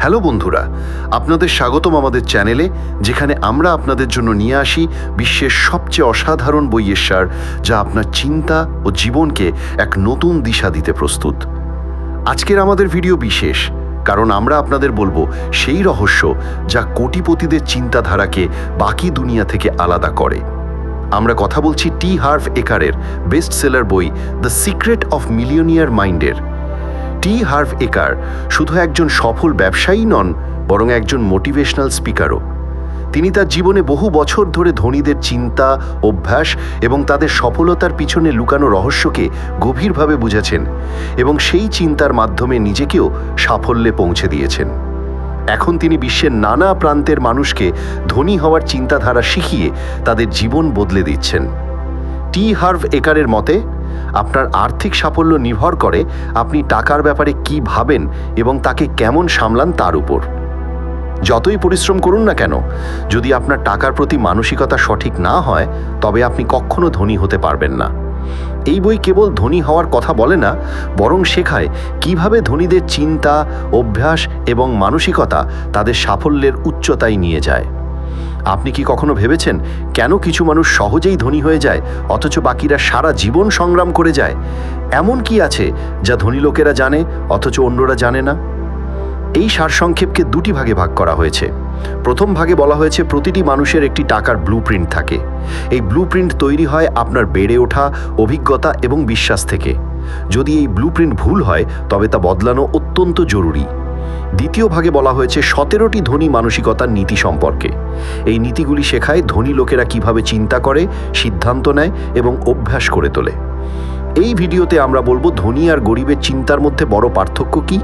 Hello বন্ধুরা, আপনাদের স্বাগতম আমাদের চ্যানেলে, যেখানে আমরা আপনাদের জন্য নিয়ে আসি বিশ্বের সবচেয়ে অসাধারণ বইয়ের সার, যা আপনার চিন্তা ও জীবনকে এক নতুন দিশা দিতে প্রস্তুত। আজকের আমাদের ভিডিও বিশেষ, কারণ আমরা আপনাদের বলবো সেই রহস্য যা কোটিপতিদের চিন্তাধারাকে বাকি দুনিয়া থেকে আলাদা করে। আমরা কথা বলছি টি হার্ভ একারের বেস্ট সেলার বই দ্য সিক্রেট অফ মিলিয়নিয়ার মাইন্ডের। টি হার্ভ একার শুধু একজন সফল ব্যবসায়ী নন, বরং একজন মোটিভেশনাল স্পিকারও। তিনি তার জীবনে বহু বছর ধরে ধনীদের চিন্তা, অভ্যাস এবং তাদের সফলতার পিছনে লুকানো রহস্যকে গভীরভাবে বুঝেছেন এবং সেই চিন্তার মাধ্যমে নিজেকেও সাফল্যে পৌঁছে দিয়েছেন। এখন তিনি বিশ্বের নানা প্রান্তের মানুষকে ধনী হওয়ার চিন্তাধারা শিখিয়ে তাদের জীবন বদলে দিচ্ছেন। টি হার্ভ একারের মতে, আপনার আর্থিক সাফল্য নির্ভর করে আপনি টাকার ব্যাপারে কি ভাবেন এবং তাকে কেমন সামলান তার উপর। যতই পরিশ্রম করুন না কেন, যদি আপনার টাকার প্রতি মানসিকতা সঠিক না হয়, তবে আপনি কখনো ধনী হতে পারবেন না। এই বই কেবল ধনী হওয়ার কথা বলে না, বরং শেখায় কিভাবে ধনীদের চিন্তা, অভ্যাস এবং মানসিকতা তাদের সাফল্যের উচ্চতায় নিয়ে যায়। আপনি কি কখনো ভেবেছেন কেন কিছু মানুষ সহজেই ধনী হয়ে যায় অথচ বাকিরা সারা জীবন সংগ্রাম করে যায়? এমন কি আছে যা ধনী লোকেরা জানে অথচ অন্যরা জানে না? এই সারসংক্ষেপকে দুটি ভাগে ভাগ করা হয়েছে। প্রথম ভাগে বলা হয়েছে প্রতিটি মানুষের একটি টাকার ব্লুপ্রিন্ট থাকে। এই ব্লুপ্রিন্ট তৈরি হয় আপনার বেড়ে ওঠা, অভিজ্ঞতা এবং বিশ্বাস থেকে। যদি এই ব্লুপ্রিন্ট ভুল হয়, তবে তা বদলানো অত্যন্ত জরুরি। দ্বিতীয় ভাগে বলা হয়েছে 17টি ধনী মানসিকতার নীতি সম্পর্কে। এই নীতিগুলি শেখায় ধনী লোকেরা কিভাবে চিন্তা করে, সিদ্ধান্ত নেয় এবং অভ্যাস করে তোলে। এই ভিডিওতে আমরা বলবো ধনী আর গরিবের চিন্তার মধ্যে বড় পার্থক্য কি,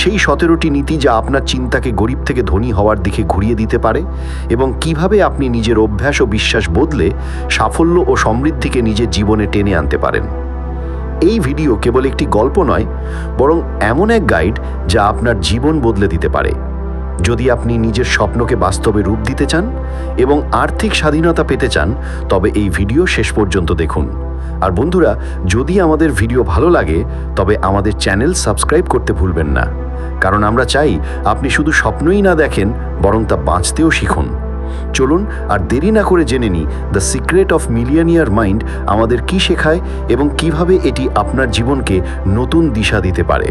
সেই 17টি নীতি যা আপনার চিন্তাকে গরিব থেকে ধনী হওয়ার দিকে ঘুরিয়ে দিতে পারে, এবং কিভাবে আপনি নিজের অভ্যাস ও বিশ্বাস বদলে সাফল্য ও সমৃদ্ধিকে নিজের জীবনে টেনে আনতে পারেন। এই ভিডিও কেবল একটি গল্প নয়, বরং এমন এক গাইড যা আপনার জীবন বদলে দিতে পারে। যদি আপনি নিজের স্বপ্নকে বাস্তবে রূপ দিতে চান এবং আর্থিক স্বাধীনতা পেতে চান, তবে এই ভিডিও শেষ পর্যন্ত দেখুন। আর বন্ধুরা, যদি আমাদের ভিডিও ভালো লাগে, তবে আমাদের চ্যানেল সাবস্ক্রাইব করতে ভুলবেন না, কারণ আমরা চাই আপনি শুধু স্বপ্নই না দেখেন, বরং তা বাঁচতেও শিখুন। চলুন আর দেরি না করে জেনে নিই the secret of millionaire mind আমাদের কি শেখায় এবং কিভাবে এটি আপনার জীবনকে নতুন দিশা দিতে পারে।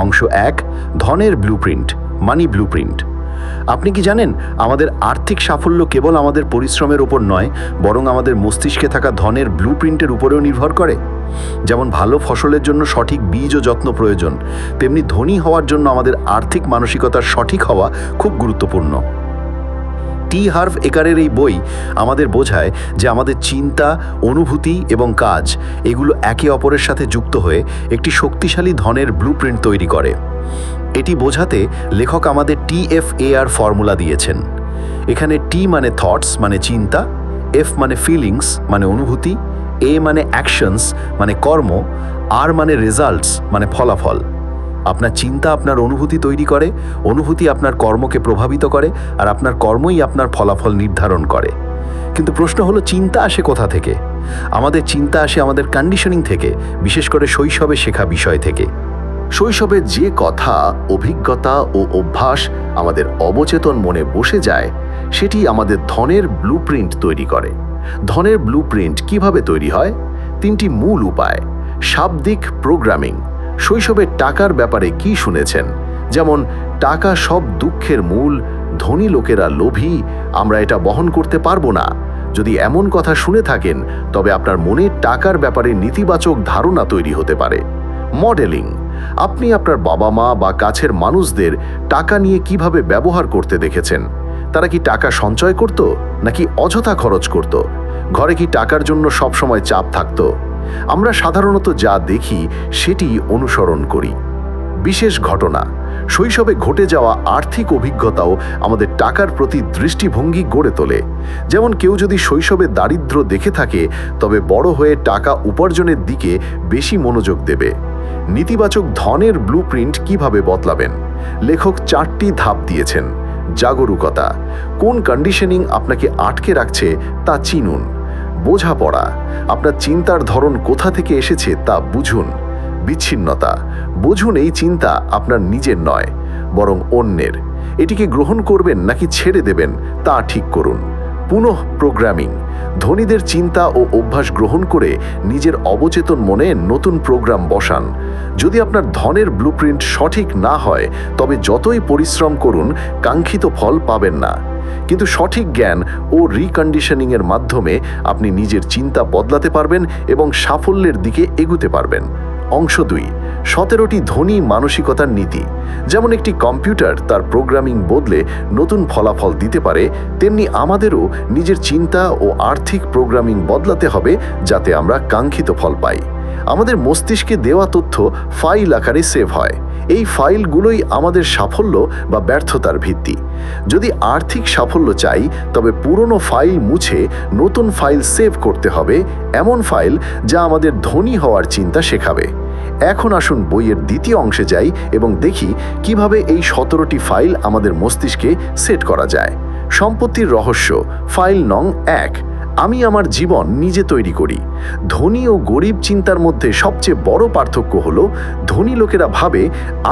অংশ 1, ধনের ব্লুপ্রিন্ট, মানি ব্লুপ্রিন্ট। আপনি কি জানেন, আমাদের আর্থিক সাফল্য কেবল আমাদের পরিশ্রমের উপর নয়, বরং আমাদের মস্তিষ্কে থাকা ধনের ব্লুপ্রিন্টের উপরেও নির্ভর করে। যেমন ভালো ফসলের জন্য সঠিক বীজ ও যত্ন প্রয়োজন, তেমনি ধনী হওয়ার জন্য আমাদের আর্থিক মানসিকতার সঠিক হওয়া খুব গুরুত্বপূর্ণ। টি হার্ভ একারের এই বই আমাদের বোঝায় যে আমাদের চিন্তা, অনুভূতি এবং কাজ এগুলো একে অপরের সাথে যুক্ত হয়ে একটি শক্তিশালী ধনের ব্লুপ্রিন্ট তৈরি করে। এটি বোঝাতে লেখক আমাদের TFAR ফর্মুলা দিয়েছেন। এখানে টি মানে থটস মানে চিন্তা, F মানে ফিলিংস মানে অনুভূতি, A মানে অ্যাকশনস মানে কর্ম, R মানে রেজাল্টস মানে ফলাফল। আপনার চিন্তা আপনার অনুভূতি তৈরি করে, অনুভূতি আপনার কর্মকে প্রভাবিত করে, আর আপনার কর্মই আপনার ফলাফল নির্ধারণ করে। কিন্তু প্রশ্ন হলো, চিন্তা আসে কোথা থেকে? আমাদের চিন্তা আসে আমাদের কন্ডিশনিং থেকে, বিশেষ করে শৈশবে শেখা বিষয় থেকে। শৈশবে যে কথা, অভিজ্ঞতা ও অভ্যাস আমাদের অবচেতন মনে বসে যায়, সেটি আমাদের ধনের ব্লুপ্রিন্ট তৈরি করে। ধনের ব্লুপ্রিন্ট কিভাবে তৈরি হয়? 3টি মূল উপায়। শাব্দিক প্রোগ্রামিং। শৈশবে টাকার ব্যাপারে কি শুনেছেন? যেমন, টাকা সব দুঃখের মূল, ধনী লোকেরা লোভী, আমরা এটা বহন করতে পারবো না। যদি এমন কথা শুনে থাকেন, তবে আপনার মনে টাকার ব্যাপারে নেতিবাচক ধারণা তৈরি হতে পারে। মডেলিং। আপনি আপনার বাবা মা বা কাছের মানুষদের টাকা নিয়ে কিভাবে ব্যবহার করতে দেখেছেন? তারা কি টাকা সঞ্চয় করত নাকি অযথা খরচ করত? ঘরে কি টাকার জন্য সবসময় চাপ থাকতো? আমরা সাধারণত যা দেখি সেটি অনুসরণ করি। বিশেষ ঘটনা। শৈশবে ঘটে যাওয়া আর্থিক অভিজ্ঞতাও আমাদের টাকার প্রতি দৃষ্টিভঙ্গি গড়ে তোলে। যেমন, কেউ যদি শৈশবে দারিদ্র্য দেখে থাকে, তবে বড় হয়ে টাকা উপার্জনের দিকে বেশি মনোযোগ দেবে। নেতিবাচক ধনের ব্লুপ্রিন্ট কিভাবে বদলাবেন? লেখক 4টি ধাপ দিয়েছেন। জাগরুকতা। কোন কন্ডিশনিং আপনাকে আটকে রাখছে তা চিনুন। বোঝাপড়া। আপনার চিন্তার ধরন কোথা থেকে এসেছে তা বুঝুন। বিচ্ছিন্নতা। বুঝুন এই চিন্তা আপনার নিজের নয়। বরং অন্যের। এটিকে গ্রহণ করবেন নাকি ছেড়ে দেবেন তা ঠিক করুন। পুনঃ প্রোগ্রামিং। ধনীদের চিন্তা ও অভ্যাস গ্রহণ করে নিজের অবচেতন মনে নতুন প্রোগ্রাম বসান। যদি আপনার ধনের ব্লুপ্রিন্ট সঠিক না হয়, তবে যতই পরিশ্রম করুন কাঙ্ক্ষিত ফল পাবেন না। কিন্তু সঠিক জ্ঞান ও রিকন্ডিশনিংয়ের মাধ্যমে আপনি নিজের চিন্তা বদলাতে পারবেন এবং সাফল্যের দিকে এগুতে পারবেন। অংশ 2, 17টি ধনী মানসিকতার নীতি। যেমন একটি কম্পিউটার তার প্রোগ্রামিং বদলে নতুন ফলাফল দিতে পারে, তেমনি আমাদেরও নিজের চিন্তা ও আর্থিক প্রোগ্রামিং বদলাতে হবে যাতে আমরা কাঙ্ক্ষিত ফল পাই। আমাদের মস্তিষ্কে দেওয়া তথ্য ফাইল আকারে সেভ হয়। এই ফাইলগুলোই আমাদের সাফল্য বা ব্যর্থতার ভিত্তি। যদি আর্থিক সাফল্য চাই, তবে পুরনো ফাইল মুছে নতুন ফাইল সেভ করতে হবে, এমন ফাইল যা আমাদের ধনী হওয়ার চিন্তা শেখাবে। এখন আসুন বইয়ের দ্বিতীয় অংশে যাই এবং দেখি কিভাবে এই 17টি ফাইল আমাদের মস্তিষ্কে সেট করা যায়। সম্পত্তির রহস্য। ফাইল নং 1, আমি আমার জীবন নিজে তৈরি করি। ধনী ও গরিব চিন্তার মধ্যে সবচেয়ে বড় পার্থক্য হলো, ধনী লোকেরা ভাবে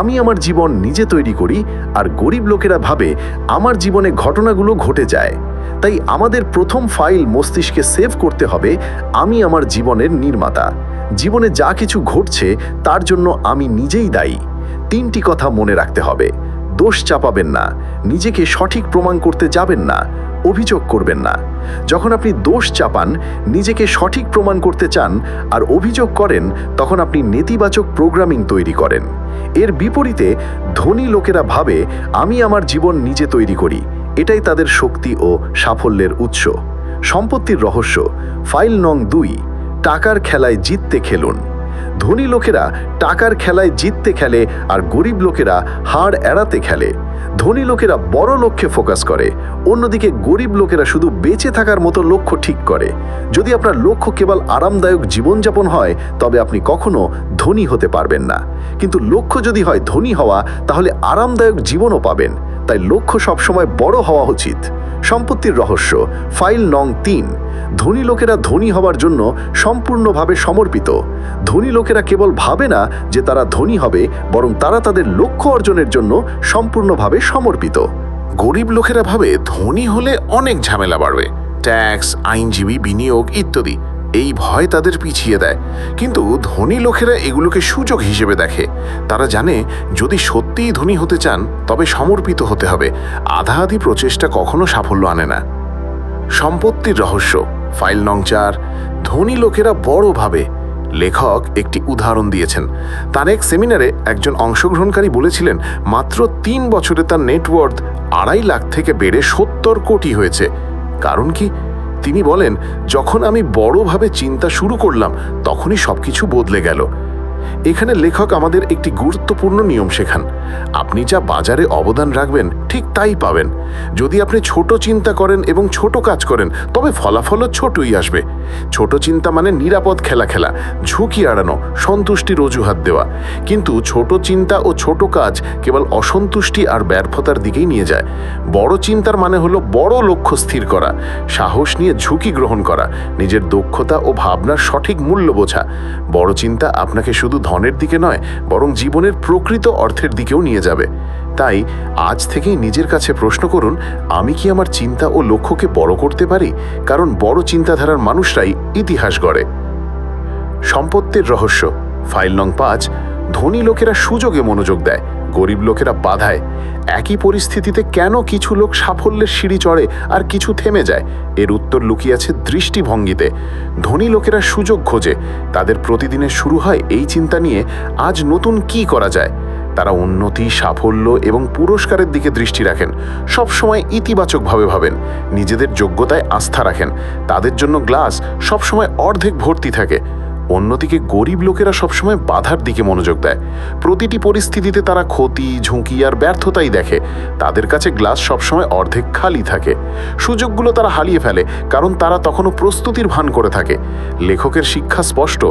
আমি আমার জীবন নিজে তৈরি করি, আর গরিব লোকেরা ভাবে আমার জীবনে ঘটনাগুলো ঘটে যায়। তাই আমাদের প্রথম ফাইল মস্তিষ্কে সেভ করতে হবে, আমি আমার জীবনের নির্মাতা। জীবনে যা কিছু ঘটছে তার জন্য আমি নিজেই দায়ী। 3টি কথা মনে রাখতে হবে। দোষ চাপাবেন না, নিজেকে সঠিক প্রমাণ করতে যাবেন না, অভিযোগ করবেন না। যখন আপনি দোষ চাপান, নিজেকে সঠিক প্রমাণ করতে চান আর অভিযোগ করেন, তখন আপনি নেতিবাচক প্রোগ্রামিং তৈরি করেন। এর বিপরীতে ধনী লোকেরা ভাবে আমি আমার জীবন নিজে তৈরি করি, এটাই তাদের শক্তি ও সাফল্যের উৎস। সম্পত্তির রহস্য। ফাইল নং 2, টাকার খেলায় জিততে খেলুন। ধনী লোকেরা টাকার খেলায় জিততে খেলে আর গরিব লোকেরা হার এড়াতে খেলে। ধনী লোকেরা বড় লক্ষ্যে ফোকাস করে, অন্যদিকে গরিব লোকেরা শুধু বেঁচে থাকার মতো লক্ষ্য ঠিক করে। যদি আপনার লক্ষ্য কেবল আরামদায়ক জীবনযাপন হয়, তবে আপনি কখনো ধনী হতে পারবেন না। কিন্তু লক্ষ্য যদি হয় ধনী হওয়া, তাহলে আরামদায়ক জীবনও পাবেন। তাই লক্ষ্য সবসময় বড় হওয়া উচিত। সম্পত্তির রহস্য। ফাইল নং 3, ধনী লোকেরা ধনী হওয়ার জন্য সম্পূর্ণভাবে সমর্পিত। ধনী লোকেরা কেবল ভাবে না যে তারা ধনী হবে, বরং তারা তাদের লক্ষ্য অর্জনের জন্য সম্পূর্ণভাবে সমর্পিত। গরিব লোকেরা ভাবে ধনী হলে অনেক ঝামেলা বাড়বে, ট্যাক্স, আইনজীবী, বিনিয়োগ ইত্যাদি। এই ভয় তাদের পিছিয়ে দেয়। কিন্তু ধনী লোকেরা এগুলোকে সুযোগ হিসেবে দেখে। তারা জানে যদি সত্যিই ধনী হতে চান, তবে সমর্পিত হতে হবে। আধা আধি প্রচেষ্টা কখনো সাফল্য আনে না। সম্পত্তির রহস্য। ফাইল নং 4, ধনী লোকেরা বড় ভাবে। লেখক একটি উদাহরণ দিয়েছেন। তার এক সেমিনারে একজন অংশগ্রহণকারী বলেছিলেন মাত্র 3 বছরে তার নেটওয়ার্থ 2.5 লাখ থেকে বেড়ে 70 কোটি হয়েছে। কারণ কি? তিনি বলেন, যখন আমি বড়ভাবে চিন্তা শুরু করলাম, তখনই সবকিছু বদলে গেল। এখানে লেখক আমাদের একটি গুরুত্বপূর্ণ নিয়ম শেখান। আপনি যা বাজারে অবদান রাখবেন, ঠিক তাই পাবেন। যদি আপনি ছোট চিন্তা করেন এবং ছোট কাজ করেন, তবে ফলাফলও ছোটই আসবে। ছোট চিন্তা মানে নিরাপদ খেলা, ঝুঁকি এড়ানো, সন্তুষ্টির অজুহাত দেওয়া। কিন্তু ছোট চিন্তা ও ছোট কাজ কেবল অসন্তুষ্টি আর ব্যর্থতার দিকেই নিয়ে যায়। বড় চিন্তার মানে হলো বড় লক্ষ্য স্থির করা, সাহস নিয়ে ঝুঁকি গ্রহণ করা, নিজের দক্ষতা ও ভাবনার সঠিক মূল্য বোঝা। বড় চিন্তা আপনাকে শুধু ধনের দিকে নয়, বরং জীবনের প্রকৃত অর্থের দিকেও নিয়ে যাবে। তাই আজ থেকেই নিজের কাছে প্রশ্ন করুন, আমি কি আমার চিন্তা ও লক্ষ্যকে বড় করতে পারি? কারণ বড় চিন্তাধারার মানুষরাই ইতিহাস গড়ে। সম্পত্তির রহস্য। ফাইল নং 5, ধনী লোকেরা সুযোগে মনোযোগ দেয়, গরিব লোকেরা বাধায়। একই পরিস্থিতিতে কেন কিছু লোক সাফল্যের সিঁড়ি চড়ে আর কিছু থেমে যায়? এর উত্তর লুকিয়ে আছে দৃষ্টিভঙ্গিতে। ধনী লোকেরা সুযোগ খোঁজে, তাদের প্রতিদিনের শুরু হয় এই চিন্তা নিয়ে, আজ নতুন কি করা যায়। তারা উন্নতি, সাফল্য এবং পুরস্কারের দিকে দৃষ্টি রাখেন, সবসময় ইতিবাচকভাবে ভাবেন, নিজেদের যোগ্যতায় আস্থা রাখেন। তাদের জন্য গ্লাস সবসময় অর্ধেক ভর্তি থাকে। অন্যদিকে গরিব লোকেরা সবসময় বাধার দিকে মনোযোগ দেয়। প্রতিটি পরিস্থিতিতে তারা ক্ষতি, ঝুঁকি আর ব্যর্থতাই দেখে। তাদের কাছে গ্লাস সবসময় অর্ধেক খালি থাকে। সুযোগগুলো তারা হারিয়ে ফেলে, কারণ তারা তখনও প্রস্তুতির ভান করে থাকে। লেখকের শিক্ষা স্পষ্ট,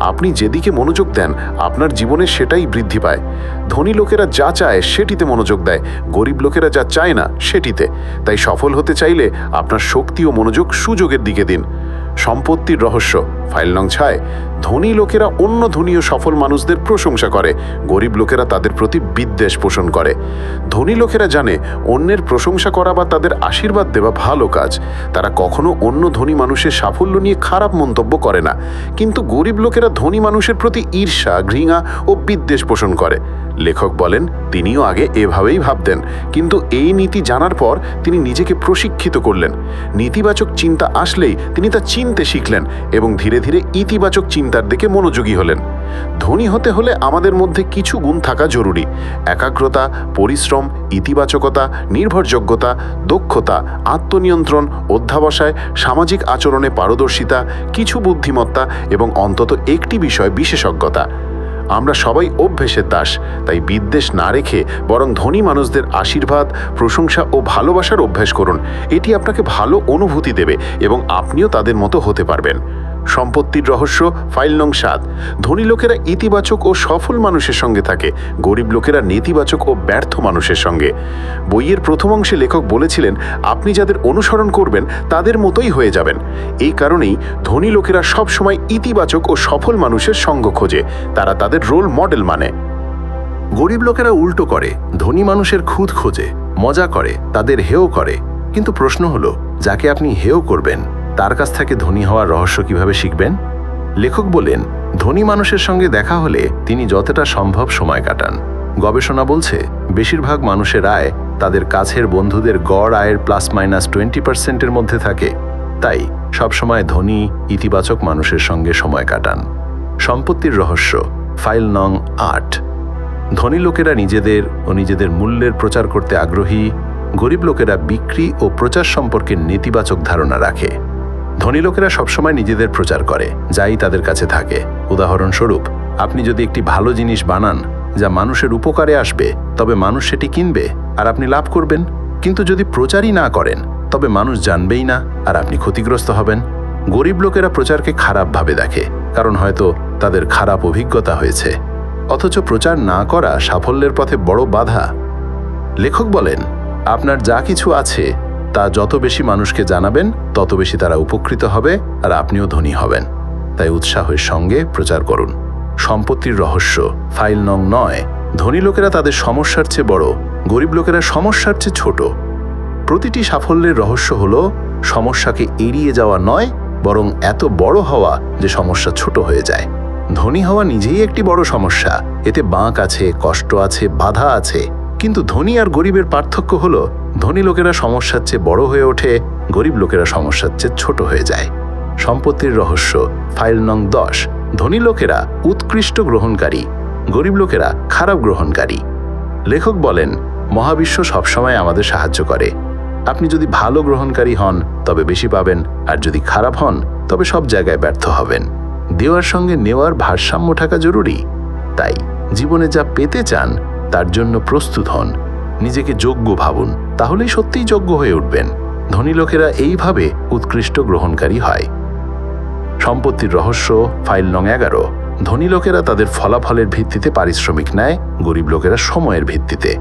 আপনি যেদিকে মনোযোগ দেন, আপনার জীবনে সেটাই বৃদ্ধি পায়। ধনী লোকেরা যা চায় সেটিতে মনোযোগ দেয়, গরিব লোকেরা যা চায় না সেটিতে। তাই সফল হতে চাইলে আপনার শক্তি ও মনোযোগ সুযোগের দিকে দিন। সম্পত্তির রহস্য। ফাইল নং 6, ধনী লোকেরা অন্য ধনী ও সফল মানুষদের প্রশংসা করে, গরিব লোকেরা তাদের প্রতি বিদ্বেষ পোষণ করে। ধনী লোকেরা জানে অন্যের প্রশংসা করা বা তাদের আশীর্বাদ দেওয়া ভালো কাজ। তারা কখনো অন্য ধনী মানুষের সাফল্য নিয়ে খারাপ মন্তব্য করে না। কিন্তু গরিব লোকেরা ধনী মানুষের প্রতি ঈর্ষা, ঘৃণা ও বিদ্বেষ পোষণ করে। লেখক বলেন তিনিও আগে এভাবেই ভাবতেন, কিন্তু এই নীতি জানার পর তিনি নিজেকে প্রশিক্ষিত করলেন। নেতিবাচক চিন্তা আসলেই তিনি তা চিনতে শিখলেন এবং ধীরে ধীরে ইতিবাচক চিন্তার দিকে মনোযোগী হলেন। ধনী হতে হলে আমাদের মধ্যে কিছু গুণ থাকা জরুরি: একাগ্রতা, পরিশ্রম, ইতিবাচকতা, নির্ভরযোগ্যতা, দক্ষতা, আত্মনিয়ন্ত্রণ, অধ্যাবসায়, সামাজিক আচরণে পারদর্শিতা, কিছু বুদ্ধিমত্তা এবং অন্তত একটি বিষয় বিশেষজ্ঞতা। আমরা সবাই অভ্যেসের দাস, তাই বিদ্বেষ না রেখে বরং ধনী মানুষদের আশীর্বাদ, প্রশংসা ও ভালোবাসার অভ্যাস করুন। এটি আপনাকে ভালো অনুভূতি দেবে এবং আপনিও তাদের মতো হতে পারবেন। সম্পত্তির রহস্য, ফাইল নং 7। ধনী লোকেরা ইতিবাচক ও সফল মানুষের সঙ্গে থাকে, গরিব লোকেরা নেতিবাচক ও ব্যর্থ মানুষের সঙ্গে। বইয়ের প্রথম অংশে লেখক বলেছিলেন আপনি যাদের অনুসরণ করবেন তাদের মতোই হয়ে যাবেন। এই কারণেই ধনী লোকেরা সবসময় ইতিবাচক ও সফল মানুষের সঙ্গ খোঁজে, তারা তাদের রোল মডেল মানে। গরিব লোকেরা উল্টো করে, ধনী মানুষের খুঁত খোঁজে, মজা করে, তাদের হেয় করে। কিন্তু প্রশ্ন হলো, যাকে আপনি হেয় করবেন তার কাছ থেকে ধনী হওয়ার রহস্য কিভাবে শিখবেন? লেখক বলেন ধনী মানুষের সঙ্গে দেখা হলে তিনি যতটা সম্ভব সময় কাটান। গবেষণা বলছে বেশিরভাগ মানুষের আয় তাদের কাছের বন্ধুদের গড় আয়ের ±20% মধ্যে থাকে। তাই সবসময় ধনী, ইতিবাচক মানুষের সঙ্গে সময় কাটান। সম্পত্তির রহস্য, ফাইল নং 8। ধনী লোকেরা নিজেদের মূল্যের প্রচার করতে আগ্রহী, গরিব লোকেরা বিক্রি ও প্রচার সম্পর্কে নেতিবাচক ধারণা রাখে। ধনী লোকেরা সবসময় নিজেদের প্রচার করে, যাই তাদের কাছে থাকে। উদাহরণস্বরূপ, আপনি যদি একটি ভালো জিনিস বানান যা মানুষের উপকারে আসবে, তবে মানুষ সেটি কিনবে আর আপনি লাভ করবেন। কিন্তু যদি প্রচারই না করেন, তবে মানুষ জানবেই না আর আপনি ক্ষতিগ্রস্ত হবেন। গরিব লোকেরা প্রচারকে খারাপভাবে দেখে, কারণ হয়তো তাদের খারাপ অভিজ্ঞতা হয়েছে। অথচ প্রচার না করা সাফল্যের পথে বড় বাধা। লেখক বলেন আপনার যা কিছু আছে তা যত বেশি মানুষকে জানাবেন, তত বেশি তারা উপকৃত হবে আর আপনিও ধনী হবেন। তাই উৎসাহের সঙ্গে প্রচার করুন। সম্পত্তির রহস্য, ফাইল নং 9। ধনী লোকেরা তাদের সমস্যার চেয়ে বড়, গরিব লোকেরা সমস্যার চেয়ে ছোট। প্রতিটি সাফল্যের রহস্য হলো সমস্যাকে এড়িয়ে যাওয়া নয়, বরং এত বড় হওয়া যে সমস্যা ছোট হয়ে যায়। ধনী হওয়া নিজেই একটি বড় সমস্যা। এতে বাঁক আছে, কষ্ট আছে, বাধা আছে। কিন্তু ধনী আর গরিবের পার্থক্য হলো ধনী লোকেরা সমস্যার চেয়ে বড় হয়ে ওঠে, গরিব লোকেরা সমস্যার চেয়ে ছোট হয়ে যায়। সম্পত্তির রহস্য, ফাইল নং 10। ধনী লোকেরা উৎকৃষ্ট গ্রহণকারী, গরিব লোকেরা খারাপ গ্রহণকারী। লেখক বলেন মহাবিশ্ব সবসময় আমাদের সাহায্য করে। আপনি যদি ভালো গ্রহণকারী হন তবে বেশি পাবেন, আর যদি খারাপ হন তবে সব জায়গায় ব্যর্থ হবেন। দেওয়ার সঙ্গে নেওয়ার ভারসাম্য থাকা জরুরি। তাই জীবনে যা পেতে চান তার জন্য প্রস্তুত হন, নিজেকে যোগ্য ভাবুন, তাহলেই সত্যিই যোগ্য হয়ে উঠবেন। ধনী লোকেরা এইভাবে উৎকৃষ্ট গ্রহণকারী হয়। সম্পত্তির রহস্য, ফাইল নং 11। ধনী লোকেরা তাদের ফলাফলের ভিত্তিতে পারিশ্রমিক নেয়, গরিব লোকেরা সময়ের ভিত্তিতে।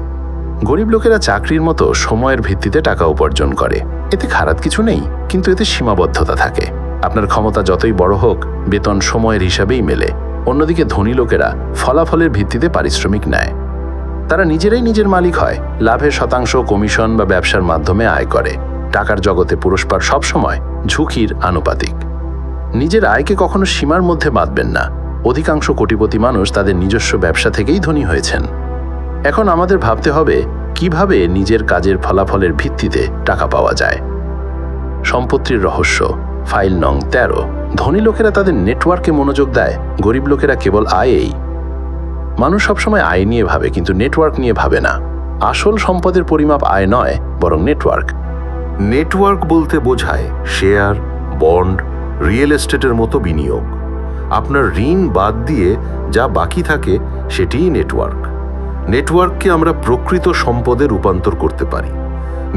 গরিব লোকেরা চাকরির মতো সময়ের ভিত্তিতে টাকা উপার্জন করে। এতে খারাপ কিছু নেই, কিন্তু এতে সীমাবদ্ধতা থাকে। আপনার ক্ষমতা যতই বড় হোক, বেতন সময়ের হিসাবেই মেলে। অন্যদিকে ধনী লোকেরা ফলাফলের ভিত্তিতে পারিশ্রমিক নেয়। তারা নিজেরাই নিজের মালিক হয়, লাভের শতাংশ কমিশন বা ব্যবসার মাধ্যমে আয় করে। টাকার জগতে পুরস্কার সবসময় ঝুঁকির আনুপাতিক। নিজের আয়কে কখনো সীমার মধ্যে বাঁধবেন না। অধিকাংশ কোটিপতি মানুষ তাদের নিজস্ব ব্যবসা থেকেই ধনী হয়েছেন। এখন আমাদের ভাবতে হবে কিভাবে নিজের কাজের ফলাফলের ভিত্তিতে টাকা পাওয়া যায়। সম্পত্তির রহস্য, ফাইল নং 13। ধনী লোকেরা তাদের নেটওয়ার্কে মনোযোগ দেয়, গরিব লোকেরা কেবল আয়েই। মানুষ সবসময় আয় নিয়ে ভাবে, কিন্তু নেটওয়ার্ক নিয়ে ভাবে না। আসল সম্পদের পরিমাপ আয় নয়, বরং নেটওয়ার্ক। নেটওয়ার্ক বলতে বোঝায় শেয়ার, বন্ড, রিয়েল এস্টেটের মতো বিনিয়োগ। আপনার ঋণ বাদ দিয়ে যা বাকি থাকে সেটিই নেটওয়ার্ক। নেটওয়ার্ককে আমরা প্রকৃত সম্পদে রূপান্তর করতে পারি।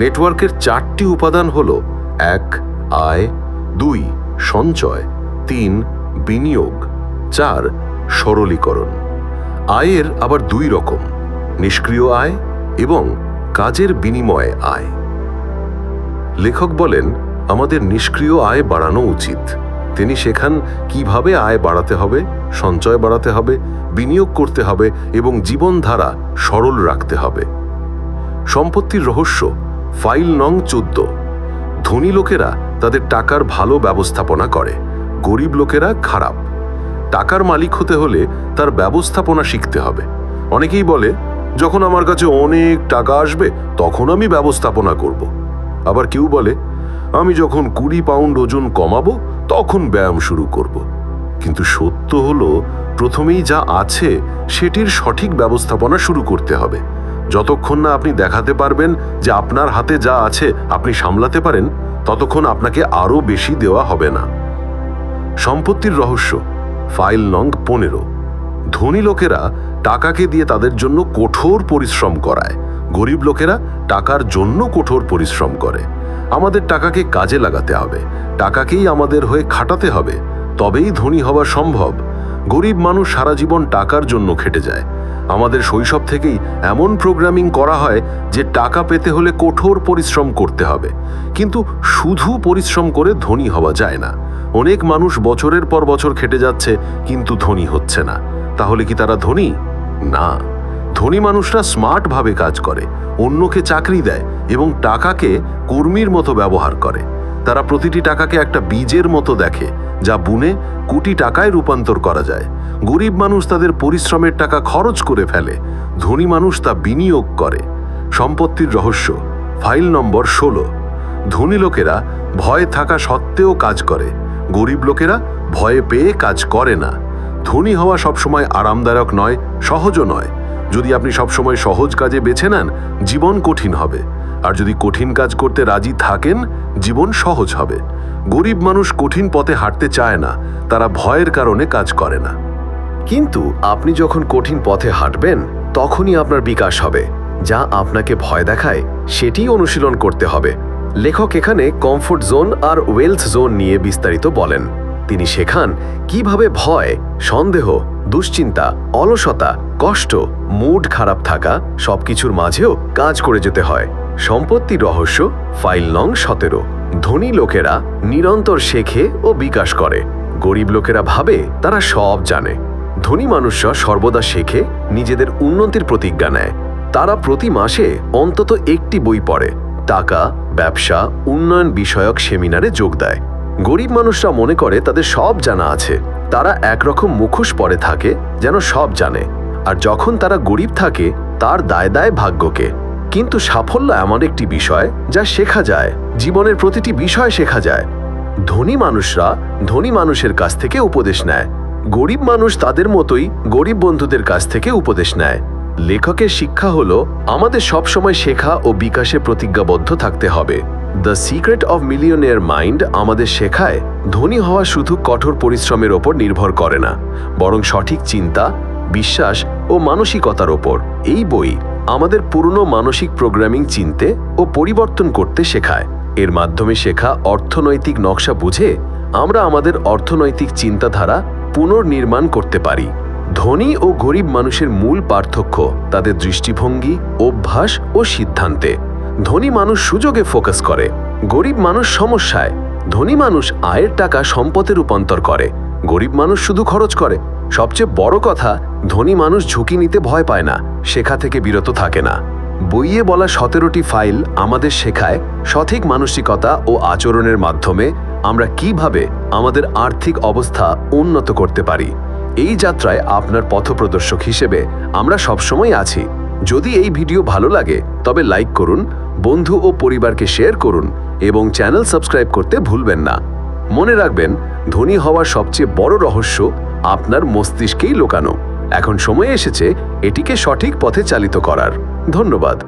নেটওয়ার্কের 4টি উপাদান হল: 1 আয়, 2 সঞ্চয়, 3 বিনিয়োগ, 4 সরলীকরণ। আয়ের আবার 2 রকম: নিষ্ক্রিয় আয় এবং কাজের বিনিময়ে আয়। লেখক বলেন আমাদের নিষ্ক্রিয় আয় বাড়ানো উচিত। তিনি শেখান কিভাবে আয় বাড়াতে হবে, সঞ্চয় বাড়াতে হবে, বিনিয়োগ করতে হবে এবং জীবনধারা সরল রাখতে হবে। সম্পত্তির রহস্য, ফাইল নং 14। ধনী লোকেরা তাদের টাকার ভালো ব্যবস্থাপনা করে, গরিব লোকেরা খারাপ। টাকার মালিক হতে হলে তার ব্যবস্থাপনা শিখতে হবে। অনেকেই বলে, যখন আমার কাছে অনেক টাকা আসবে তখন আমি ব্যবস্থাপনা করব। আবার কেউ বলে, আমি যখন 20 পাউন্ড ওজন কমাবো তখন ব্যায়াম শুরু করব। কিন্তু সত্য হলো, প্রথমেই যা আছে সেটির সঠিক ব্যবস্থাপনা শুরু করতে হবে। যতক্ষণ না আপনি দেখাতে পারবেন যে আপনার হাতে যা আছে আপনি সামলাতে পারেন, ততক্ষণ আপনাকে আরও বেশি দেওয়া হবে না। সম্পত্তির রহস্য, ফাইল নং 15। ধনী লোকেরা টাকাকে দিয়ে তাদের জন্য কঠোর পরিশ্রম করায়, গরিব লোকেরা টাকার জন্য কঠোর পরিশ্রম করে। আমাদের টাকাকে কাজে লাগাতে হবে, টাকাকেই আমাদের হয়ে খাটাতে হবে, তবেই ধনী হওয়া সম্ভব। গরিব মানুষ সারা জীবন টাকার জন্য খেটে যায়। আমাদের শৈশব থেকেই এমন প্রোগ্রামিং করা হয় যে টাকা পেতে হলে কঠোর পরিশ্রম করতে হবে। কিন্তু শুধু পরিশ্রম করে ধনী হওয়া যায় না। অনেক মানুষ বছরের পর বছর খেটে যাচ্ছে কিন্তু ধনী হচ্ছে না। তাহলে কি তারা ধনী? না। ধনী মানুষরা স্মার্টভাবে কাজ করে, অন্যকে চাকরি দেয় এবং টাকাকে কর্মীর মতো ব্যবহার করে। তারা প্রতিটি টাকাকে একটা বীজের মতো দেখে, যা বুনে কোটি টাকায় রূপান্তর করা যায়। গরিব মানুষ তাদের পরিশ্রমের টাকা খরচ করে ফেলে, ধনী মানুষ তা বিনিয়োগ করে। সম্পত্তির রহস্য, ফাইল নম্বর 16। ধনী লোকেরা ভয় থাকা সত্ত্বেও কাজ করে, গরিব লোকেরা ভয়ে পেয়ে কাজ করে না। ধনী হওয়া সবসময় আরামদায়ক নয়, সহজও নয়। যদি আপনি সবসময় সহজ কাজে বেছে নেন, জীবন কঠিন হবে। আর যদি কঠিন কাজ করতে রাজি থাকেন, জীবন সহজ হবে। গরিব মানুষ কঠিন পথে হাঁটতে চায় না, তারা ভয়ের কারণে কাজ করে না। কিন্তু আপনি যখন কঠিন পথে হাঁটবেন, তখনই আপনার বিকাশ হবে। যা আপনাকে ভয় দেখায় সেটিই অনুশীলন করতে হবে। লেখক এখানে কমফোর্ট জোন আর ওয়েলথ জোন নিয়ে বিস্তারিত বলেন। তিনি শেখান কিভাবে ভয়, সন্দেহ, দুশ্চিন্তা, অলসতা, কষ্ট, মুড খারাপ থাকা সবকিছুর মাঝেও কাজ করে যেতে হয়। সম্পত্তির রহস্য, ফাইল নং 17। ধনী লোকেরা নিরন্তর শেখে ও বিকাশ করে, গরিব লোকেরা ভাবে তারা সব জানে। ধনী মানুষরা সর্বদা শেখে, নিজেদের উন্নতির প্রতিজ্ঞা নেয়। তারা প্রতি মাসে অন্তত একটি বই পড়ে, টাকা, ব্যবসা, উন্নয়ন বিষয়ক সেমিনারে যোগ দেয়। গরিব মানুষরা মনে করে তাদের সব জানা আছে। তারা একরকম মুখোশ পরে থাকে, যেন সব জানে। আর যখন তারা গরিব থাকে, তার দায় দায় ভাগ্যকে। কিন্তু সাফল্য এমন একটি বিষয় যা শেখা যায়, জীবনের প্রতিটি বিষয় শেখা যায়। ধনী মানুষরা ধনী মানুষের কাছ থেকে উপদেশ নেয়, গরিব মানুষ তাদের মতোই গরিব বন্ধুদের কাছ থেকে উপদেশ নেয়। লেখকের শিক্ষা হলো, আমাদের সবসময় শেখা ও বিকাশে প্রতিজ্ঞাবদ্ধ থাকতে হবে। The secret of millionaire mind আমাদের শেখায়, ধনী হওয়া শুধু কঠোর পরিশ্রমের ওপর নির্ভর করে না, বরং সঠিক চিন্তা, বিশ্বাস ও মানসিকতার ওপর। এই বই আমাদের পুরনো মানসিক প্রোগ্রামিং চিনতে ও পরিবর্তন করতে শেখায়। এর মাধ্যমে শেখা অর্থনৈতিক নকশা বুঝে আমরা আমাদের অর্থনৈতিক চিন্তাধারা পুনর্নির্মাণ করতে পারি। ধনী ও গরিব মানুষের মূল পার্থক্য তাদের দৃষ্টিভঙ্গি, অভ্যাস ও সিদ্ধান্তে। ধনী মানুষ সুযোগে ফোকাস করে, গরিব মানুষ সমস্যায়। ধনী মানুষ আয়ের টাকা সম্পদে রূপান্তর করে, গরিব মানুষ শুধু খরচ করে। সবচেয়ে বড় কথা, ধনী মানুষ ঝুঁকি নিতে ভয় পায় না, শেখা থেকে বিরত থাকে না। বইয়ে বলা 17টি ফাইল আমাদের শেখায় সঠিক মানসিকতা ও আচরণের মাধ্যমে আমরা কিভাবে আমাদের আর্থিক অবস্থা উন্নত করতে পারি। এই যাত্রায় আপনার পথপ্রদর্শক হিসেবে আমরা সবসময় আছি। যদি এই ভিডিও ভালো লাগে তবে লাইক করুন, বন্ধু ও পরিবারকে শেয়ার করুন এবং চ্যানেল সাবস্ক্রাইব করতে ভুলবেন না। মনে রাখবেন, ধনী হওয়ার সবচেয়ে বড় রহস্য আপনার মস্তিষ্কেই লুকানো। এখন সময় এসেছে এটিকে সঠিক পথে চালিত করার। ধন্যবাদ।